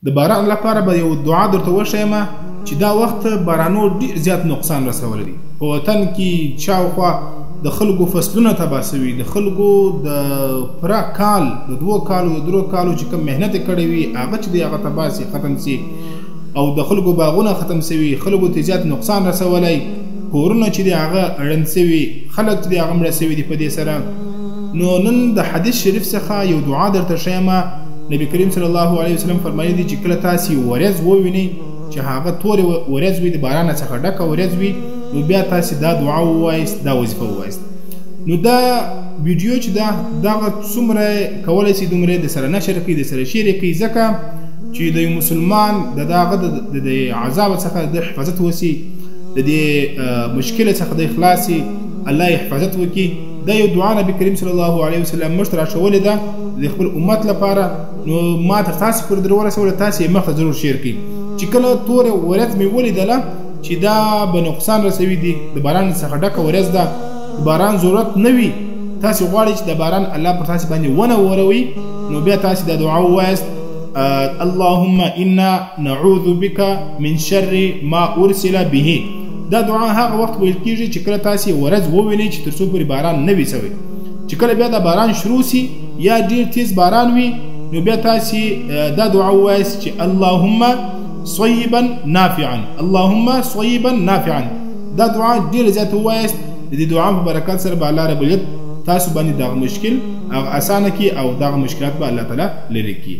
د باران لپاره به یو دعا درته وښیم چې دا وخت بارانو ډېر زیات نقصان رسولی دی. په وطن کې شاوخوا د خلکو فصلونه تباه سوي، د خلکو د پوره کال د 2 کالو د 3 کالو چې کوم محنت یې کړی وي هغه چې دی هغه تباه سي، ختم سي، او د خلکو باغونه ختم سوي، خلکو ته زیات نقصان رسولی، کورونه چې دی هغه ړنګ سوي، خلک چې دی هغه مړه سوي دي په دې سره. نو نن د حدیث شریف څخه یو دعا درته ښیم. نبی کریم صلی الله علیه وسلم فرمایلی دي چې کله تاسې ورځ ووینئ چې هغه تورې ورځ وي، د باران څخه ډکه ورځ وي، نو بیا تاسې دا دعا ووایست، دا وظیفه ووایست. نو دا ویډیو چې دغه څومره کولی شي دومره د سره نشر کړي، د سره شیر کړي، ځکه چې د یو مسلمان د دغه د عذاب څخه د حفاظت وسي، د دې مشکل څخه د خلاصي، الله یې حفاظت وکړي. دا یو دعا نبی کریم صلی الله علیه وسلم موږ ته راښولې ده د خپل امت لپاره. نو ما تر تاسې پورې در ورسوله، تاسې یې مخته ضرور شیر کړئ چې کله توره ورځ مې ولیدله چې دا به نقصان رسوي دي، د باران څخه ډکه ورځ ده، د باران ضرورت نه وي، تاسې غواړئ چې د باران الله پر تاسې باندې ونه وروي، نو بیا تاسې دا دعا ووایست: اللهم انا نعوذ بك من شر ما ارسل به. دا دعا هغه وخت ویل کیږي چې کله تاسې ورځ ووینئ چې تر څو پورې باران نه وي سوی. چې کله بیا دا باران شروع سي یا ډېر تیز باران وي، نو بیا تاسې دا دعا ووایست چې اللهم صیبا نافعا، اللهم صیبا نافعا. دا دعا ډېره زیاته ووایست. د دې دعا په برکت سره به الله رب العزت تاسو باندې دغه مشکل هغه اسانه کړي او دغه مشکلات به الله تعالی لرې کړي.